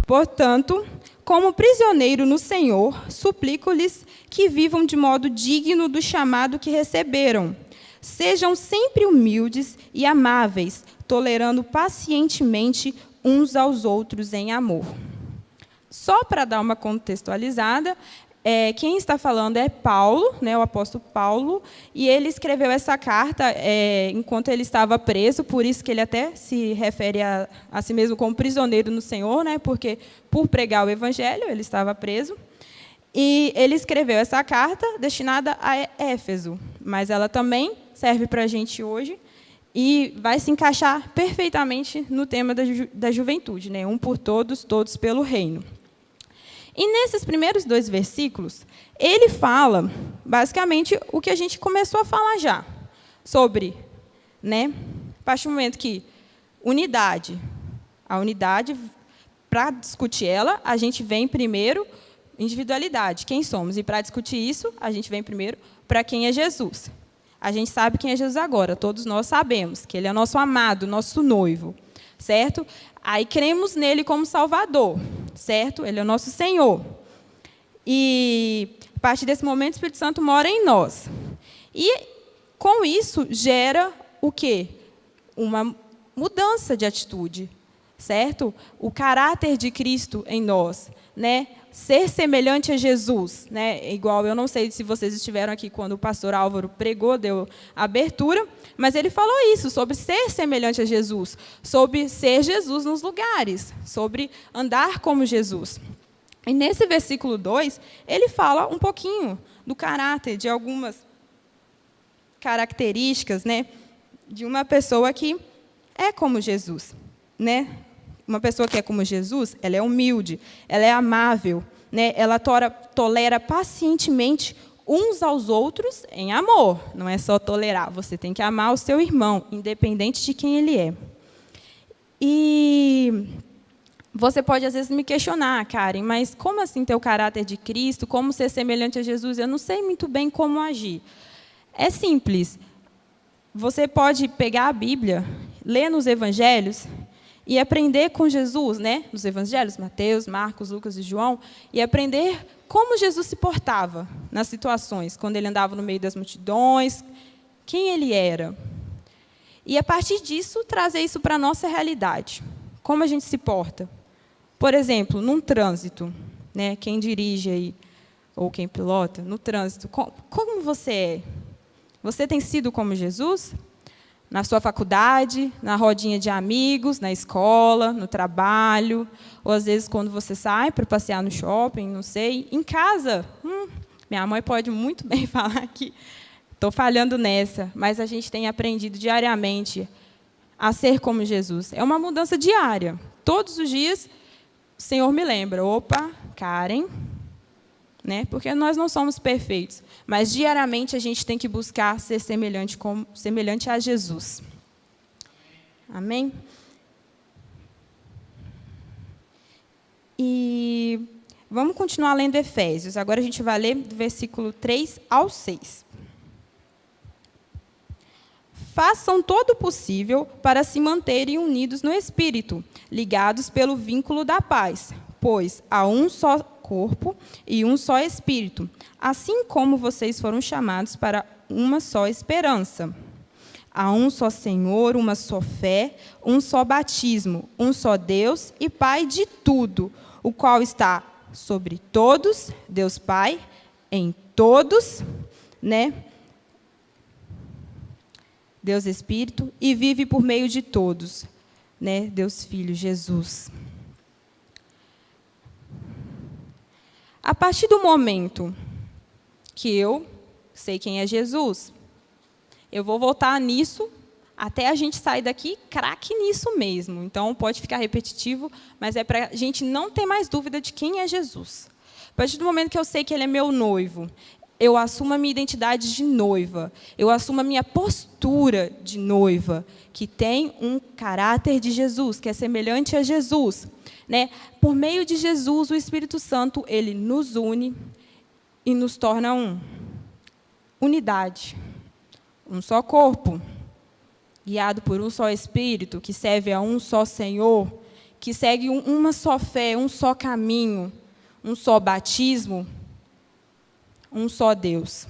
Portanto, como prisioneiro no Senhor, suplico-lhes que vivam de modo digno do chamado que receberam. Sejam sempre humildes e amáveis, tolerando pacientemente uns aos outros em amor. Só para dar uma contextualizada, quem está falando é Paulo, né, o apóstolo Paulo, e ele escreveu essa carta enquanto ele estava preso, por isso que ele até se refere a si mesmo como prisioneiro no Senhor, né, porque por pregar o evangelho ele estava preso. E ele escreveu essa carta destinada a Éfeso, mas ela também serve para a gente hoje e vai se encaixar perfeitamente no tema da juventude, né, um por todos, todos pelo reino. E nesses primeiros 2 versículos, ele fala, basicamente, o que a gente começou a falar já, sobre, né, a partir do momento que a unidade, para discutir ela, a gente vem primeiro individualidade, quem somos. E para discutir isso, a gente vem primeiro para quem é Jesus. A gente sabe quem é Jesus agora, todos nós sabemos que ele é nosso amado, nosso noivo, certo? Aí cremos nele como Salvador, certo? Ele é o nosso Senhor. E a partir desse momento, o Espírito Santo mora em nós. E com isso gera o quê? Uma mudança de atitude, certo? O caráter de Cristo em nós, né? Ser semelhante a Jesus, né? Igual, eu não sei se vocês estiveram aqui quando o pastor Álvaro pregou, deu a abertura, mas ele falou isso, sobre ser semelhante a Jesus, sobre ser Jesus nos lugares, sobre andar como Jesus. E nesse versículo 2, ele fala um pouquinho do caráter, de algumas características, né, de uma pessoa que é como Jesus, né? Uma pessoa que é como Jesus, ela é humilde, ela é amável, né? Ela tolera pacientemente uns aos outros em amor. Não é só tolerar, você tem que amar o seu irmão, independente de quem ele é. E você pode, às vezes, me questionar, Karen, mas como assim ter o caráter de Cristo? Como ser semelhante a Jesus? Eu não sei muito bem como agir. É simples. Você pode pegar a Bíblia, ler nos evangelhos e aprender com Jesus, né? Nos evangelhos, Mateus, Marcos, Lucas e João, e aprender como Jesus se portava nas situações, quando ele andava no meio das multidões, quem ele era. E, a partir disso, trazer isso para a nossa realidade. Como a gente se porta? Por exemplo, num trânsito, né? Quem dirige aí, ou quem pilota, no trânsito, como você é? Você tem sido como Jesus? Na sua faculdade, na rodinha de amigos, na escola, no trabalho, ou às vezes quando você sai para passear no shopping, não sei. Em casa, minha mãe pode muito bem falar que estou falhando nessa, mas a gente tem aprendido diariamente a ser como Jesus. É uma mudança diária. Todos os dias, o Senhor me lembra, opa, Karen, né? Porque nós não somos perfeitos, mas diariamente a gente tem que buscar ser semelhante a Jesus. Amém? E vamos continuar lendo Efésios. Agora a gente vai ler do versículo 3 ao 6. Façam todo o possível para se manterem unidos no Espírito, ligados pelo vínculo da paz, pois há um só corpo e um só Espírito, assim como vocês foram chamados para uma só esperança. Há um só Senhor, uma só fé, um só batismo, um só Deus e Pai de tudo, o qual está sobre todos, Deus Pai, em todos, né? Deus Espírito, e vive por meio de todos, né? Deus Filho, Jesus. A partir do momento que eu sei quem é Jesus, eu vou voltar nisso até a gente sair daqui craque nisso mesmo. Então, pode ficar repetitivo, mas é para a gente não ter mais dúvida de quem é Jesus. A partir do momento que eu sei que ele é meu noivo, eu assumo a minha identidade de noiva, eu assumo a minha postura de noiva, que tem um caráter de Jesus, que é semelhante a Jesus, né? Por meio de Jesus, o Espírito Santo, ele nos une e nos torna unidade, um só corpo, guiado por um só Espírito, que serve a um só Senhor, que segue uma só fé, um só caminho, um só batismo, um só Deus.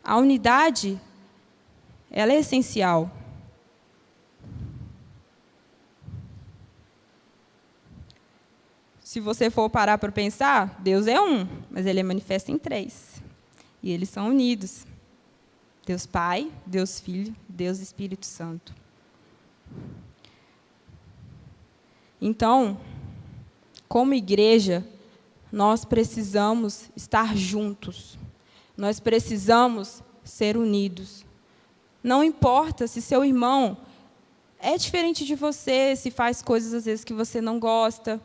A unidade, ela é essencial. Se você for parar para pensar, Deus é um, mas Ele é manifesto em três. E eles são unidos. Deus Pai, Deus Filho, Deus Espírito Santo. Então, como igreja, nós precisamos estar juntos. Nós precisamos ser unidos. Não importa se seu irmão é diferente de você, se faz coisas às vezes que você não gosta.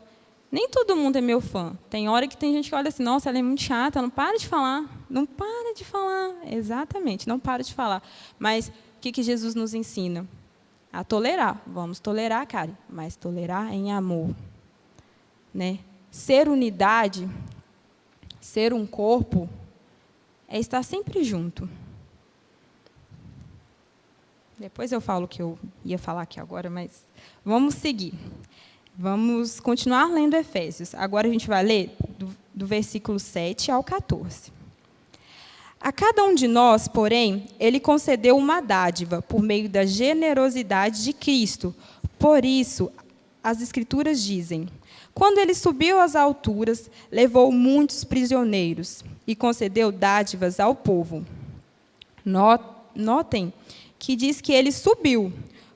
Nem todo mundo é meu fã. Tem hora que tem gente que olha assim, nossa, ela é muito chata, não para de falar. Não para de falar. Exatamente, não para de falar. Mas o que Jesus nos ensina? A tolerar. Vamos tolerar, cara, mas tolerar em amor. Né? Ser unidade, ser um corpo, é estar sempre junto. Depois eu falo o que eu ia falar aqui agora, mas vamos seguir. Vamos continuar lendo Efésios. Agora a gente vai ler do versículo 7 ao 14. A cada um de nós, porém, Ele concedeu uma dádiva por meio da generosidade de Cristo. Por isso, as Escrituras dizem: quando Ele subiu às alturas, levou muitos prisioneiros e concedeu dádivas ao povo. Notem que diz que Ele subiu.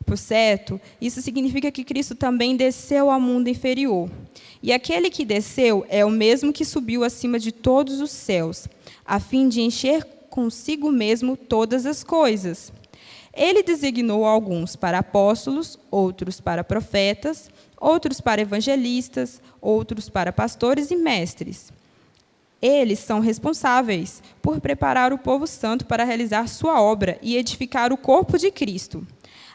Por certo, isso significa que Cristo também desceu ao mundo inferior. E aquele que desceu é o mesmo que subiu acima de todos os céus, a fim de encher consigo mesmo todas as coisas. Ele designou alguns para apóstolos, outros para profetas, outros para evangelistas, outros para pastores e mestres. Eles são responsáveis por preparar o povo santo para realizar sua obra e edificar o corpo de Cristo,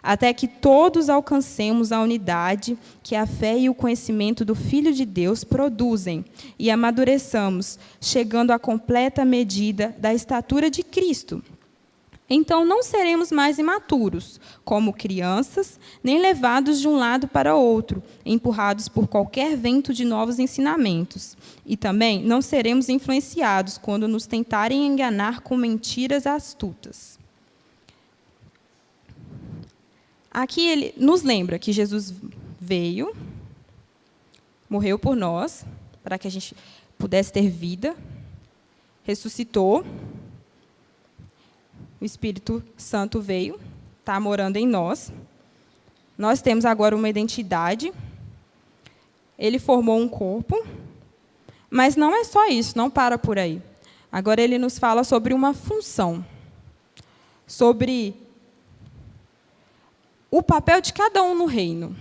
até que todos alcancemos a unidade que a fé e o conhecimento do Filho de Deus produzem e amadureçamos, chegando à completa medida da estatura de Cristo. Então não seremos mais imaturos, como crianças, nem levados de um lado para outro, empurrados por qualquer vento de novos ensinamentos. E também não seremos influenciados quando nos tentarem enganar com mentiras astutas. Aqui ele nos lembra que Jesus veio, morreu por nós, para que a gente pudesse ter vida, ressuscitou, o Espírito Santo veio, está morando em nós, nós temos agora uma identidade, ele formou um corpo, mas não é só isso, não para por aí. Agora ele nos fala sobre uma função, sobre o papel de cada um no reino.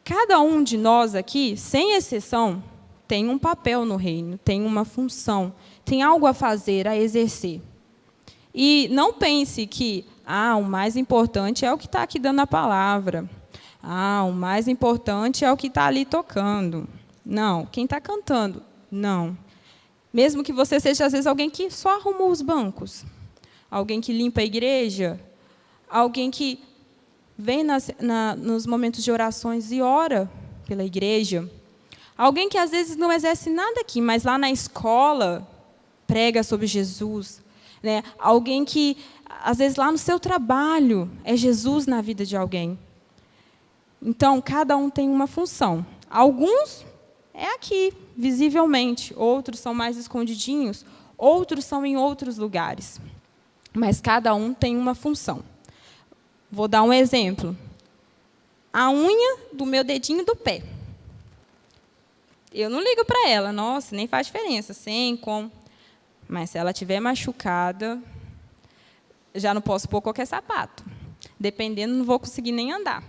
Cada um de nós aqui, sem exceção, tem um papel no reino, tem uma função, tem algo a fazer, a exercer. E não pense que o mais importante é o que está aqui dando a palavra. O mais importante é o que está ali tocando. Não, quem está cantando, não. Mesmo que você seja, às vezes, alguém que só arrumou os bancos, alguém que limpa a igreja, alguém que vem nos momentos de orações e ora pela igreja. Alguém que, às vezes, não exerce nada aqui, mas lá na escola prega sobre Jesus. Né? Alguém que, às vezes, lá no seu trabalho, é Jesus na vida de alguém. Então, cada um tem uma função. Alguns é aqui, visivelmente. Outros são mais escondidinhos. Outros são em outros lugares. Mas cada um tem uma função. Vou dar um exemplo. A unha do meu dedinho do pé. Eu não ligo para ela. Nossa, nem faz diferença. Sem, com. Mas se ela estiver machucada, já não posso pôr qualquer sapato. Dependendo, não vou conseguir nem andar.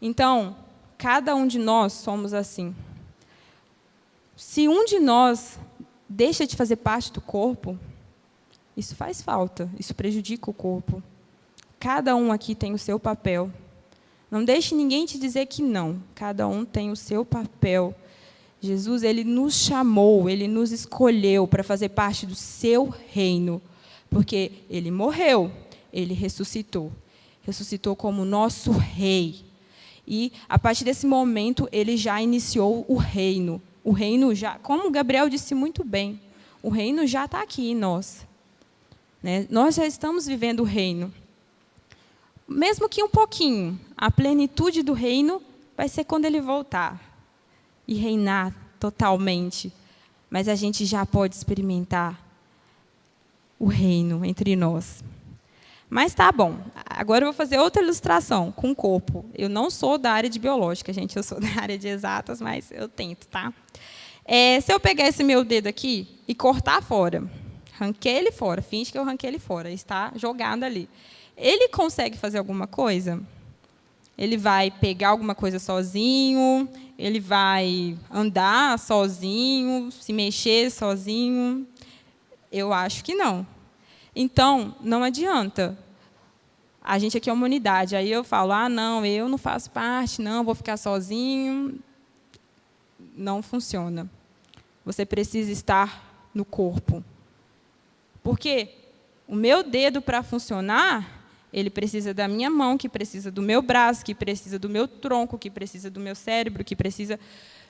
Então, cada um de nós somos assim. Se um de nós deixa de fazer parte do corpo, isso faz falta, isso prejudica o corpo. Cada um aqui tem o seu papel. Não deixe ninguém te dizer que não. Cada um tem o seu papel. Jesus, ele nos chamou, ele nos escolheu para fazer parte do seu reino. Porque ele morreu, ele ressuscitou. ressuscitou como nosso rei. E, a partir desse momento, ele já iniciou o reino. O reino já, como Gabriel disse muito bem, o reino já está aqui em nós. Né? Nós já estamos vivendo o reino. Mesmo que um pouquinho, a plenitude do reino vai ser quando ele voltar e reinar totalmente. Mas a gente já pode experimentar o reino entre nós. Mas tá bom, agora eu vou fazer outra ilustração com o corpo. Eu não sou da área de biológica, gente, eu sou da área de exatas, mas eu tento, tá? Se eu pegar esse meu dedo aqui e cortar fora, ranquei ele fora, finge que eu ranquei ele fora, está jogado ali. Ele consegue fazer alguma coisa? Ele vai pegar alguma coisa sozinho? Ele vai andar sozinho, se mexer sozinho? Eu acho que não. Então, não adianta. A gente aqui é uma unidade. Aí eu falo, não, eu não faço parte, não, vou ficar sozinho. Não funciona. Você precisa estar no corpo. Porque o meu dedo, para funcionar, ele precisa da minha mão, que precisa do meu braço, que precisa do meu tronco, que precisa do meu cérebro, que precisa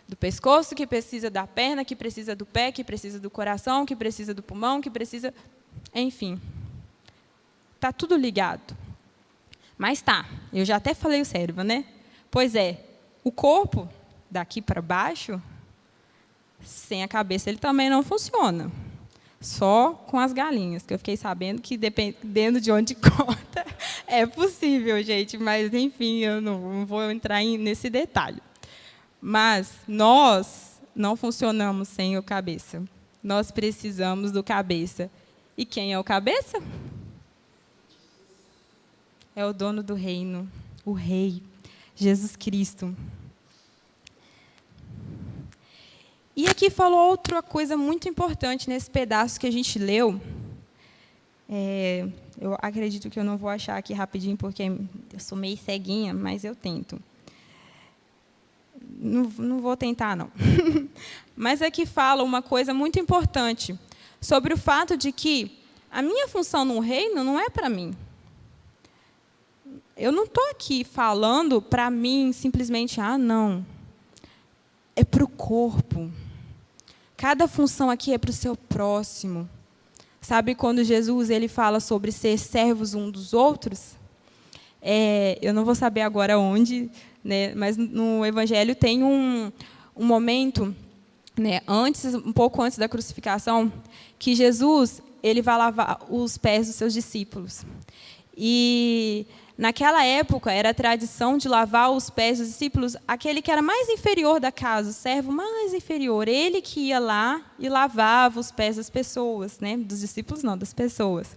do pescoço, que precisa da perna, que precisa do pé, que precisa do coração, que precisa do pulmão, que precisa... Enfim, está tudo ligado. Mas tá, eu já até falei o cérebro, né? Pois é, o corpo, daqui para baixo, sem a cabeça, ele também não funciona. Só com as galinhas, que eu fiquei sabendo que, dependendo de onde corta, é possível, gente. Mas, enfim, eu não vou entrar nesse detalhe. Mas nós não funcionamos sem o cabeça. Nós precisamos do cabeça. E quem é o cabeça? É o dono do reino, o Rei, Jesus Cristo. E aqui falou outra coisa muito importante nesse pedaço que a gente leu. Eu acredito que eu não vou achar aqui rapidinho, porque eu sou meio ceguinha, mas eu tento. Não vou tentar, não. Mas aqui fala uma coisa muito importante, sobre o fato de que a minha função no reino não é para mim. Eu não estou aqui falando para mim, simplesmente, não. É para o corpo. Cada função aqui é para o seu próximo. Sabe quando Jesus ele fala sobre ser servos uns dos outros? Eu não vou saber agora onde, né, mas no Evangelho tem um momento, né, um pouco antes da crucificação, que Jesus ele vai lavar os pés dos seus discípulos. E naquela época, era a tradição de lavar os pés dos discípulos, aquele que era mais inferior da casa, o servo mais inferior, ele que ia lá e lavava os pés das pessoas, né? Dos discípulos não, das pessoas.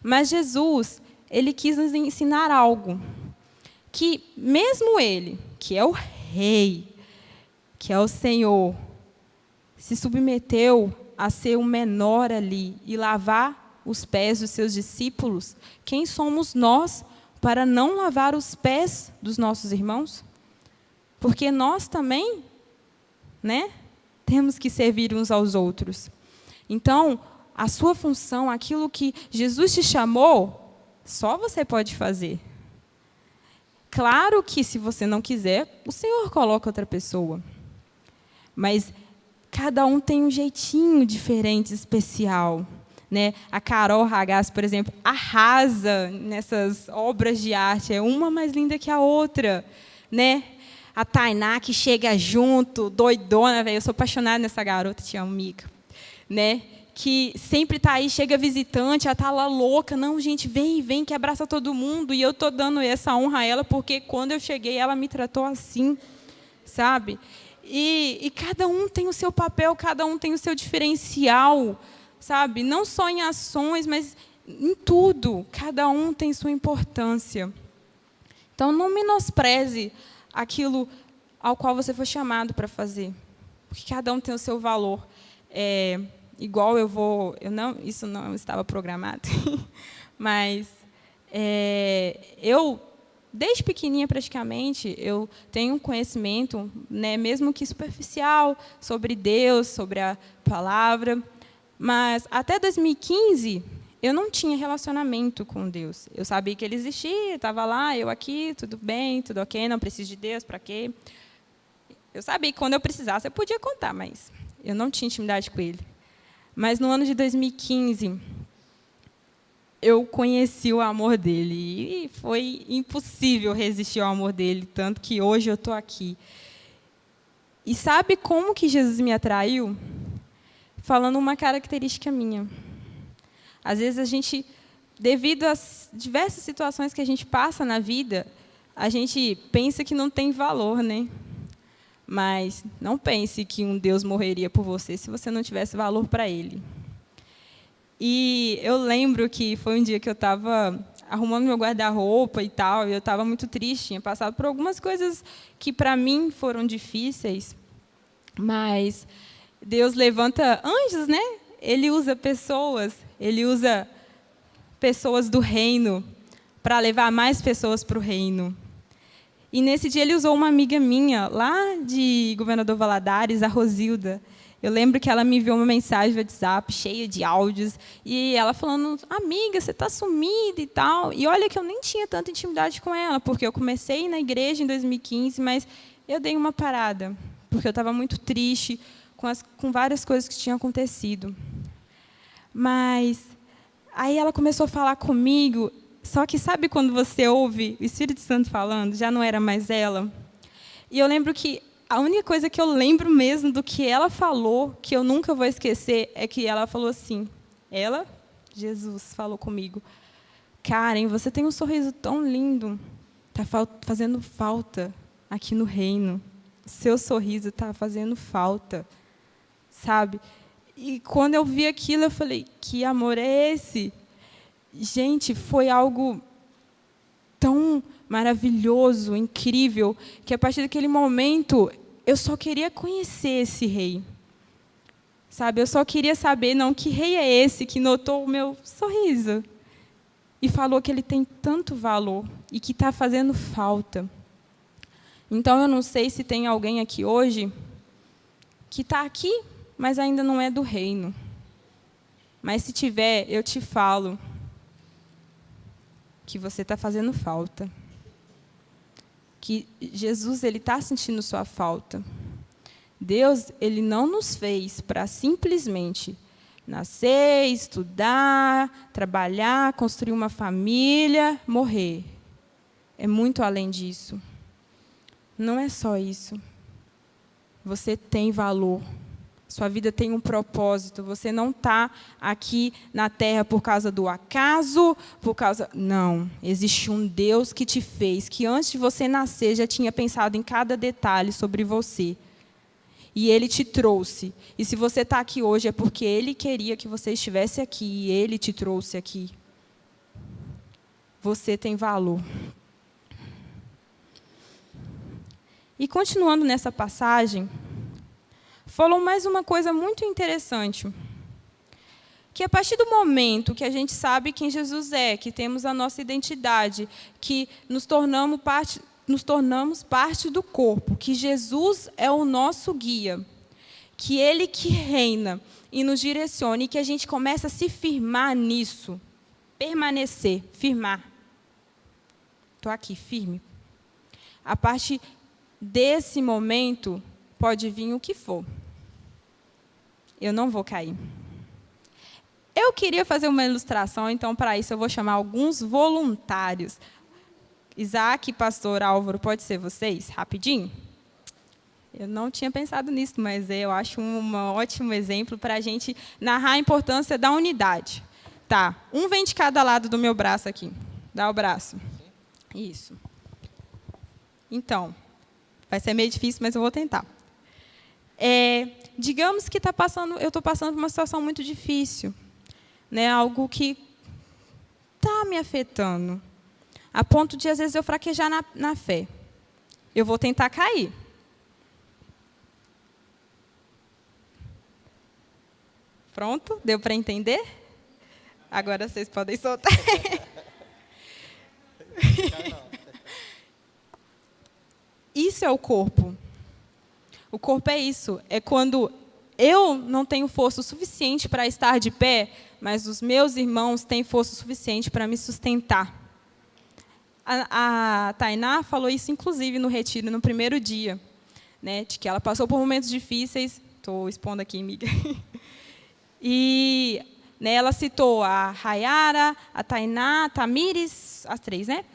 Mas Jesus, ele quis nos ensinar algo, que mesmo ele, que é o Rei, que é o Senhor, se submeteu a ser o menor ali e lavar os pés dos seus discípulos. Quem somos nós para não lavar os pés dos nossos irmãos? Porque nós também, né, temos que servir uns aos outros. Então, a sua função, aquilo que Jesus te chamou, só você pode fazer. Claro que, se você não quiser, o Senhor coloca outra pessoa. Mas cada um tem um jeitinho diferente, especial. Né? A Carol Ragaz, por exemplo, arrasa nessas obras de arte, é uma mais linda que a outra, né? A Tainá, que chega junto, doidona, velho, eu sou apaixonada nessa garota, te amo, amiga, né? Que sempre está aí, chega visitante, ela está lá louca, não, gente, vem, que abraça todo mundo, e eu estou dando essa honra a ela, porque quando eu cheguei, ela me tratou assim, sabe? E cada um tem o seu papel, cada um tem o seu diferencial, sabe? Não só em ações, mas em tudo. Cada um tem sua importância. Então, não menospreze aquilo ao qual você foi chamado para fazer. Porque cada um tem o seu valor. Igual isso não estava programado, mas eu, desde pequenininha praticamente, eu tenho um conhecimento, né, mesmo que superficial, sobre Deus, sobre a palavra. Mas, até 2015, eu não tinha relacionamento com Deus. Eu sabia que Ele existia, estava lá, eu aqui, tudo bem, tudo ok, não preciso de Deus, para quê? Eu sabia que quando eu precisasse, eu podia contar, mas eu não tinha intimidade com Ele. Mas no ano de 2015, eu conheci o amor dele, e foi impossível resistir ao amor dele, tanto que hoje eu estou aqui. E sabe como que Jesus me atraiu? Falando uma característica minha. Às vezes a gente, devido às diversas situações que a gente passa na vida, a gente pensa que não tem valor, né? Mas não pense que um Deus morreria por você se você não tivesse valor para Ele. E eu lembro que foi um dia que eu estava arrumando meu guarda-roupa e tal, e eu estava muito triste, tinha passado por algumas coisas que para mim foram difíceis, mas Deus levanta anjos, né? Ele usa pessoas do reino para levar mais pessoas para o reino. E nesse dia ele usou uma amiga minha, lá de Governador Valadares, a Rosilda. Eu lembro que ela me enviou uma mensagem no WhatsApp, cheia de áudios, e ela falando, amiga, você está sumida e tal. E olha que eu nem tinha tanta intimidade com ela, porque eu comecei na igreja em 2015, mas eu dei uma parada, porque eu estava muito triste com várias coisas que tinham acontecido. Mas aí ela começou a falar comigo, só que sabe quando você ouve o Espírito Santo falando, já não era mais ela? E eu lembro que a única coisa que eu lembro mesmo do que ela falou, que eu nunca vou esquecer, é que ela falou assim, Jesus, falou comigo, Karen, você tem um sorriso tão lindo, está fazendo falta aqui no reino. Seu sorriso está fazendo falta, sabe? E quando eu vi aquilo, eu falei, que amor é esse? Gente, foi algo tão maravilhoso, incrível, que a partir daquele momento, eu só queria conhecer esse rei. Sabe, eu só queria saber, não, que rei é esse que notou o meu sorriso? E falou que ele tem tanto valor e que está fazendo falta. Então, eu não sei se tem alguém aqui hoje que está aqui, mas ainda não é do reino. Mas, se tiver, eu te falo que você está fazendo falta. Que Jesus está sentindo sua falta. Deus ele não nos fez para simplesmente nascer, estudar, trabalhar, construir uma família, morrer. É muito além disso. Não é só isso. Você tem valor. Sua vida tem um propósito. Você não está aqui na terra por causa do acaso, Não. Existe um Deus que te fez, que antes de você nascer já tinha pensado em cada detalhe sobre você. E Ele te trouxe. E se você está aqui hoje é porque Ele queria que você estivesse aqui e Ele te trouxe aqui. Você tem valor. E continuando nessa passagem, falou mais uma coisa muito interessante, que a partir do momento que a gente sabe quem Jesus é, que temos a nossa identidade, que nos tornamos parte do corpo, que Jesus é o nosso guia, que Ele que reina e nos direciona, e que a gente começa a se firmar nisso, permanecer, firmar. Estou aqui, firme. A partir desse momento, pode vir o que for. Eu não vou cair. Eu queria fazer uma ilustração, então, para isso, eu vou chamar alguns voluntários. Isaac e pastor Álvaro, pode ser vocês? Rapidinho? Eu não tinha pensado nisso, mas eu acho um ótimo exemplo para a gente narrar a importância da unidade. Tá, um vem de cada lado do meu braço aqui. Dá o braço. Isso. Então, vai ser meio difícil, mas eu vou tentar. Digamos que eu estou passando por uma situação muito difícil, né? Algo que está me afetando, a ponto de, às vezes, eu fraquejar na fé. Eu vou tentar cair. Pronto? Deu para entender? Agora vocês podem soltar. Isso é o corpo. O corpo é isso. É quando eu não tenho força o suficiente para estar de pé, mas os meus irmãos têm força o suficiente para me sustentar. A Tainá falou isso, inclusive, no retiro, no primeiro dia, né, de que ela passou por momentos difíceis. Estou expondo aqui, amiga. E, né, ela citou a Rayara, a Tainá, a Tamires, as três, né,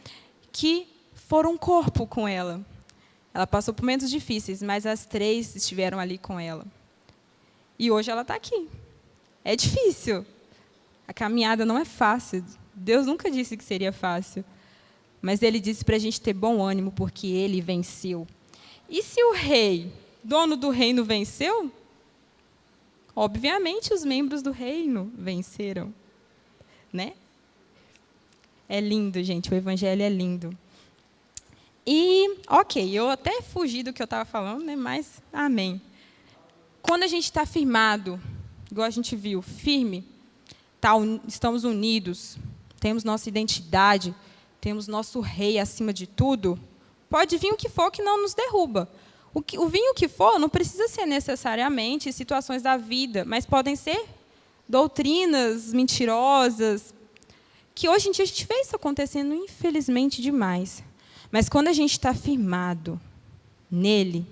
que foram um corpo com ela. Ela passou por momentos difíceis, mas as três estiveram ali com ela. E hoje ela está aqui. É difícil. A caminhada não é fácil. Deus nunca disse que seria fácil. Mas Ele disse para a gente ter bom ânimo, porque Ele venceu. E se o rei, dono do reino, venceu, obviamente os membros do reino venceram. Né? É lindo, gente. O Evangelho é lindo. E, ok, eu até fugi do que eu estava falando, né? Mas, amém. Quando a gente está firmado, igual a gente viu, firme, estamos unidos, temos nossa identidade, temos nosso rei acima de tudo, pode vir o que for que não nos derruba. O vinho que for não precisa ser necessariamente situações da vida, mas podem ser doutrinas mentirosas, que hoje em dia a gente vê isso acontecendo, infelizmente, demais. Mas quando a gente está firmado nele,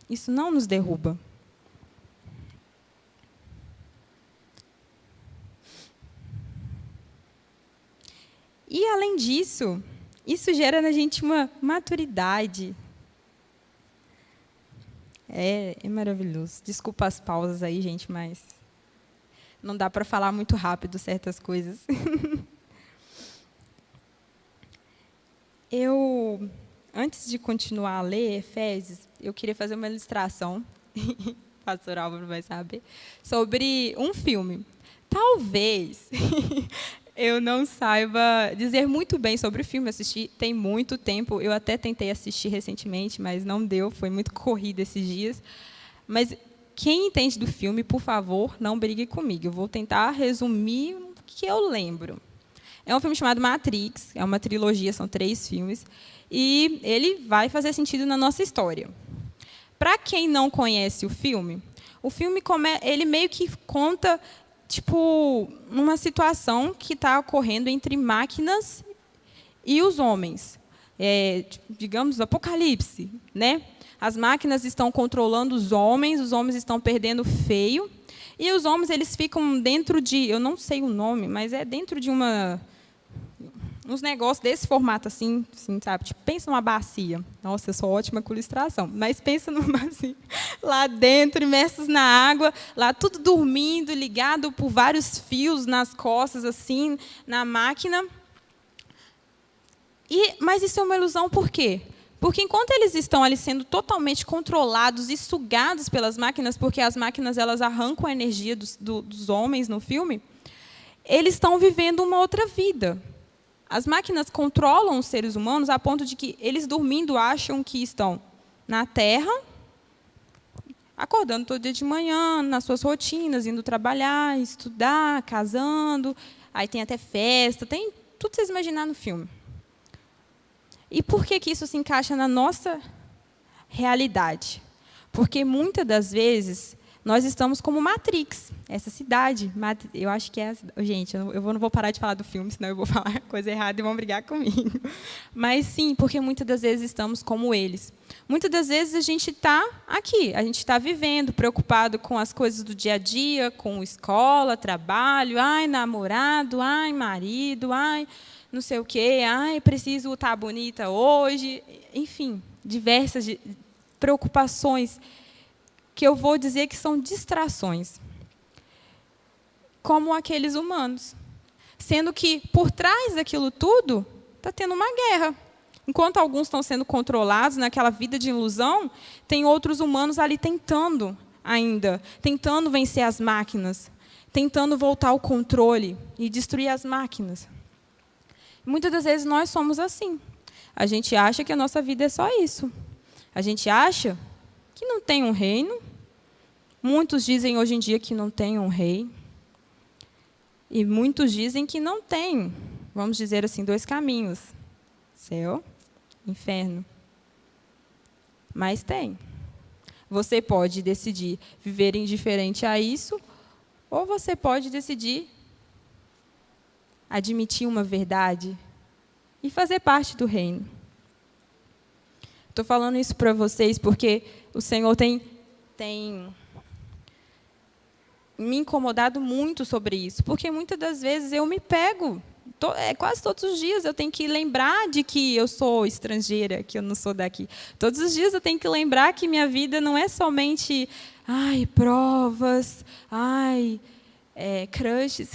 isso não nos derruba. E, além disso, isso gera na gente uma maturidade. É maravilhoso. Desculpa as pausas aí, gente, mas não dá para falar muito rápido certas coisas. Antes de continuar a ler Efésios, eu queria fazer uma ilustração, o pastor Álvaro vai saber, sobre um filme. Talvez eu não saiba dizer muito bem sobre o filme, assisti tem muito tempo, eu até tentei assistir recentemente, mas não deu, foi muito corrido esses dias. Mas quem entende do filme, por favor, não brigue comigo, eu vou tentar resumir o que eu lembro. É um filme chamado Matrix, é uma trilogia, são 3 filmes, e ele vai fazer sentido na nossa história. Para quem não conhece o filme ele meio que conta uma situação que está ocorrendo entre máquinas e os homens. Digamos, apocalipse. Né? As máquinas estão controlando os homens estão perdendo feio, e os homens eles ficam dentro de, eu não sei o nome, mas é dentro de uns negócios desse formato, assim, sabe? Tipo, pensa numa bacia. Nossa, eu sou ótima com ilustração. Mas pensa numa bacia. Lá dentro, imersos na água, lá tudo dormindo, ligado por vários fios nas costas, assim, na máquina. Mas isso é uma ilusão por quê? Porque enquanto eles estão ali sendo totalmente controlados e sugados pelas máquinas, porque as máquinas elas arrancam a energia dos homens no filme, eles estão vivendo uma outra vida. As máquinas controlam os seres humanos a ponto de que eles, dormindo, acham que estão na Terra, acordando todo dia de manhã, nas suas rotinas, indo trabalhar, estudar, casando, aí tem até festa, tem tudo que vocês imaginarem no filme. E por que isso se encaixa na nossa realidade? Porque, muitas das vezes, nós estamos como Matrix, essa cidade. Eu acho que é... Gente, eu não vou parar de falar do filme, senão eu vou falar coisa errada e vão brigar comigo. Mas, sim, porque muitas das vezes estamos como eles. Muitas das vezes a gente está aqui, a gente está vivendo, preocupado com as coisas do dia a dia, com escola, trabalho, ai, namorado, ai, marido, ai, não sei o quê, ai, preciso estar bonita hoje. Enfim, diversas preocupações que eu vou dizer que são distrações, como aqueles humanos. Sendo que, por trás daquilo tudo, está tendo uma guerra. Enquanto alguns estão sendo controlados naquela vida de ilusão, tem outros humanos ali tentando vencer as máquinas, tentando voltar ao controle e destruir as máquinas. Muitas das vezes nós somos assim. A gente acha que a nossa vida é só isso. A gente acha que não tem um reino. Muitos dizem hoje em dia que não tem um rei. E muitos dizem que não tem, vamos dizer assim, 2 caminhos. Céu, inferno. Mas tem. Você pode decidir viver indiferente a isso, ou você pode decidir admitir uma verdade e fazer parte do reino. Estou falando isso para vocês porque o Senhor tem me incomodado muito sobre isso, porque muitas das vezes eu me pego, quase todos os dias eu tenho que lembrar de que eu sou estrangeira, que eu não sou daqui. Todos os dias eu tenho que lembrar que minha vida não é somente, provas, crushes.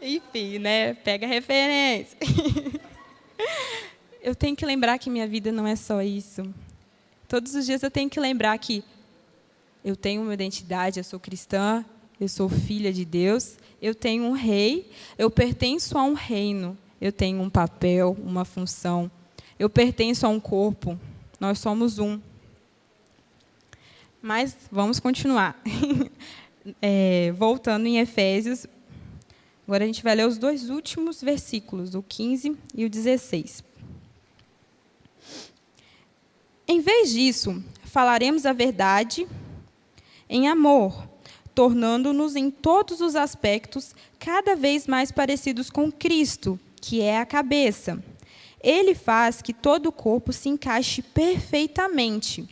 Enfim, né? Pega a referência. Eu tenho que lembrar que minha vida não é só isso. Todos os dias eu tenho que lembrar que eu tenho uma identidade, eu sou cristã, eu sou filha de Deus, eu tenho um rei, eu pertenço a um reino, eu tenho um papel, uma função, eu pertenço a um corpo, nós somos um. Mas vamos continuar. Voltando em Efésios, agora a gente vai ler os 2 últimos versículos, o 15 e o 16. Em vez disso, falaremos a verdade em amor, tornando-nos em todos os aspectos cada vez mais parecidos com Cristo, que é a cabeça. Ele faz que todo o corpo se encaixe perfeitamente.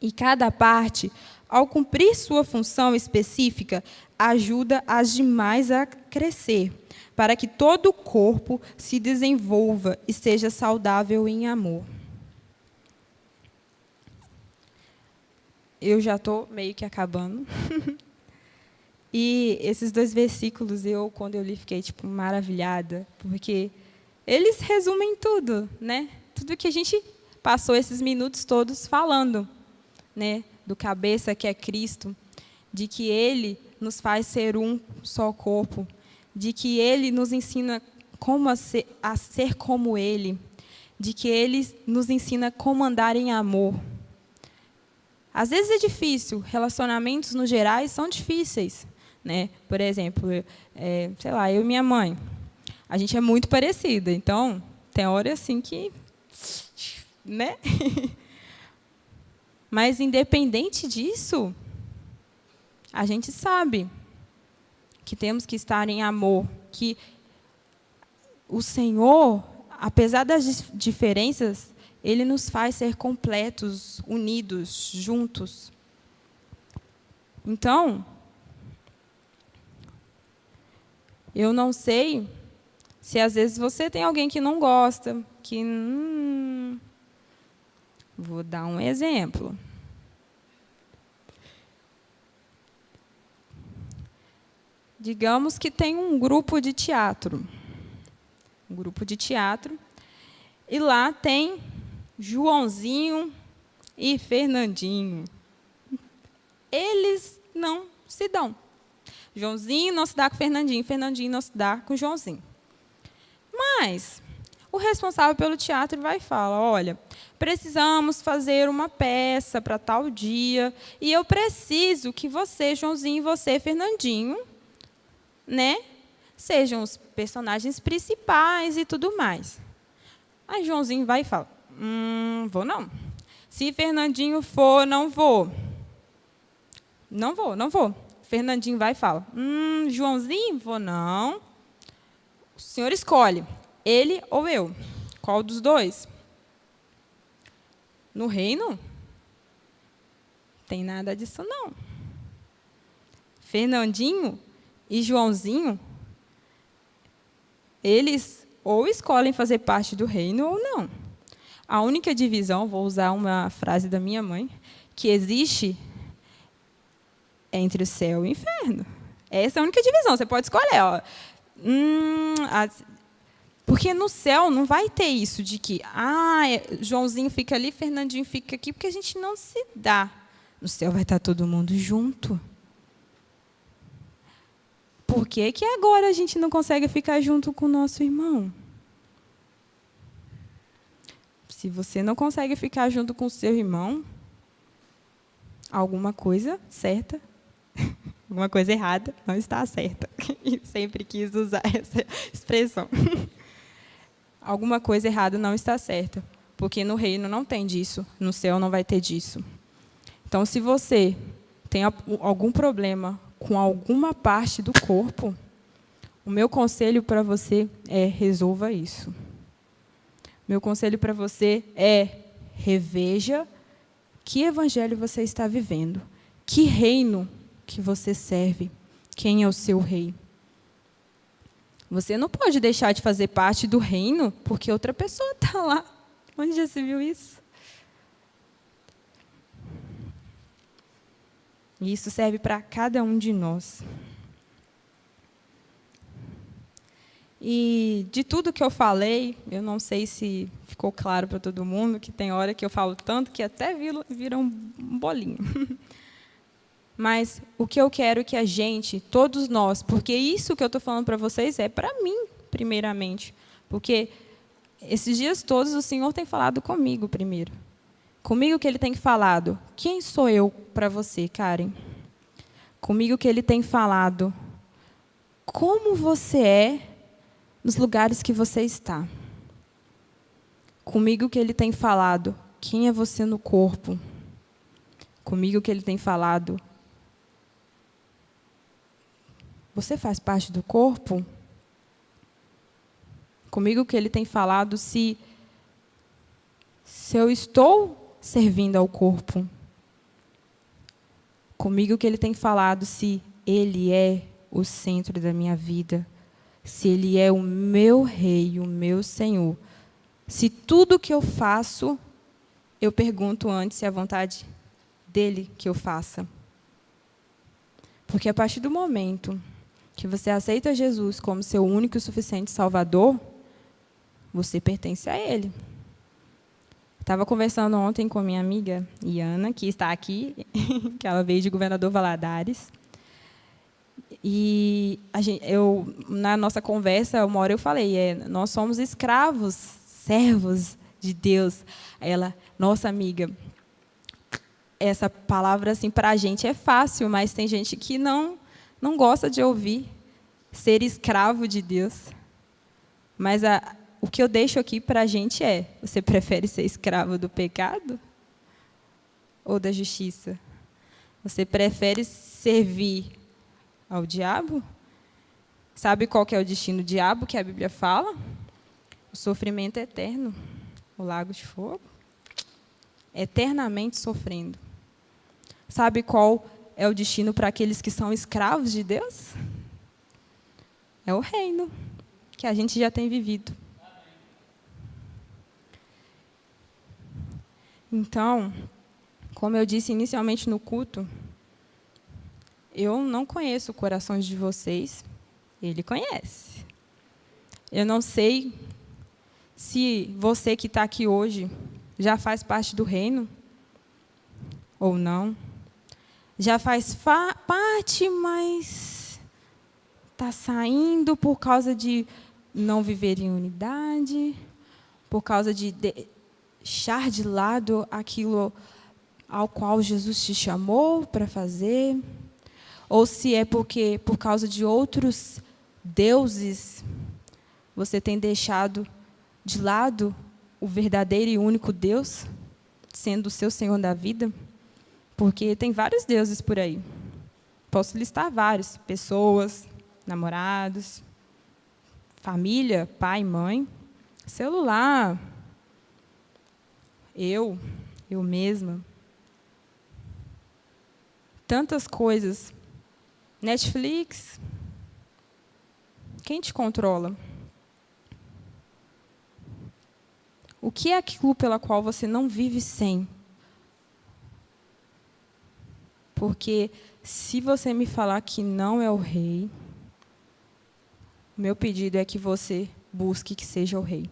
E cada parte, ao cumprir sua função específica, ajuda as demais a crescer, para que todo o corpo se desenvolva e seja saudável em amor. Eu já estou meio que acabando. E esses 2 versículos, quando eu li, fiquei maravilhada, porque eles resumem tudo, né? Tudo que a gente passou esses minutos todos falando, né? Do cabeça que é Cristo, de que Ele nos faz ser um só corpo, de que Ele nos ensina como a ser como Ele, de que Ele nos ensina como andar em amor. Às vezes é difícil, relacionamentos no geral são difíceis, né? Por exemplo, eu e minha mãe, a gente é muito parecida, então tem hora assim que, né? Mas independente disso, a gente sabe que temos que estar em amor, que o Senhor, apesar das diferenças, Ele nos faz ser completos, unidos, juntos. Então, eu não sei se às vezes você tem alguém que não gosta, que... Vou dar um exemplo. Digamos que tem um grupo de teatro. E lá tem Joãozinho e Fernandinho. Eles não se dão. Joãozinho não se dá com Fernandinho, Fernandinho não se dá com Joãozinho. Mas o responsável pelo teatro vai e fala, olha, precisamos fazer uma peça para tal dia, e eu preciso que você, Joãozinho, e você, Fernandinho, né, sejam os personagens principais e tudo mais. Aí Joãozinho vai e fala, vou não. Se Fernandinho for, não vou. Não vou. Fernandinho vai e fala, Joãozinho, vou não. O senhor escolhe, ele ou eu. Qual dos dois? No reino, tem nada disso não. Fernandinho e Joãozinho, eles ou escolhem fazer parte do reino ou não. A única divisão, vou usar uma frase da minha mãe, que existe entre o céu e o inferno. Essa é a única divisão, você pode escolher. Ó. Porque no céu não vai ter isso de que Joãozinho fica ali, Fernandinho fica aqui, porque a gente não se dá. No céu vai estar todo mundo junto. Por que que agora a gente não consegue ficar junto com o nosso irmão? Se você não consegue ficar junto com o seu irmão, alguma coisa certa, alguma coisa errada não está certa. E sempre quis usar essa expressão. alguma coisa errada não está certa, porque no reino não tem disso, no céu não vai ter disso. Então, se você tem algum problema com alguma parte do corpo, o meu conselho para você é: resolva isso. Meu conselho para você é: reveja que evangelho você está vivendo, que reino que você serve, quem é o seu rei. Você não pode deixar de fazer parte do reino porque outra pessoa está lá. Onde já se viu isso? E isso serve para cada um de nós. E de tudo que eu falei, eu não sei se ficou claro para todo mundo, que tem hora que eu falo tanto que até vira um bolinho. Mas o que eu quero que a gente, todos nós, porque isso que eu estou falando para vocês é para mim, primeiramente. Porque esses dias todos o Senhor tem falado comigo primeiro. Comigo que Ele tem falado: quem sou eu para você, Karen? Comigo que Ele tem falado: como você é nos lugares que você está. Comigo que Ele tem falado: quem é você no corpo. Comigo que Ele tem falado: você faz parte do corpo? Comigo que Ele tem falado se eu estou servindo ao corpo. Comigo que Ele tem falado se Ele é o centro da minha vida, se Ele é o meu rei, o meu Senhor. Se tudo que eu faço, eu pergunto antes se é a vontade dEle que eu faça. Porque a partir do momento que você aceita Jesus como seu único e suficiente Salvador, você pertence a Ele. Estava conversando ontem com minha amiga Iana, que está aqui, que ela veio de Governador Valadares. E na nossa conversa, uma hora eu falei: nós somos escravos, servos de Deus. Ela: nossa amiga, essa palavra assim para a gente é fácil, mas tem gente que não gosta de ouvir ser escravo de Deus. Mas o que eu deixo aqui para a gente é: você prefere ser escravo do pecado ou da justiça? Você prefere servir ao diabo? Sabe qual que é o destino do diabo que a Bíblia fala? O sofrimento eterno, o lago de fogo, eternamente sofrendo. Sabe qual é o destino para aqueles que são escravos de Deus? É o reino que a gente já tem vivido. Então, como eu disse inicialmente no culto, eu não conheço os corações de vocês, Ele conhece. Eu não sei se você que está aqui hoje já faz parte do reino ou não. Já faz parte, mas está saindo por causa de não viver em unidade, por causa de deixar de lado aquilo ao qual Jesus te chamou para fazer, ou se é porque, por causa de outros deuses, você tem deixado de lado o verdadeiro e único Deus, sendo o seu Senhor da vida, porque tem vários deuses por aí. Posso listar vários: pessoas, namorados, família, pai, mãe, celular, eu mesma. Tantas coisas. Netflix. Quem te controla? O que é aquilo pela qual você não vive sem? Porque se você me falar que não é o rei, meu pedido é que você busque que seja o rei.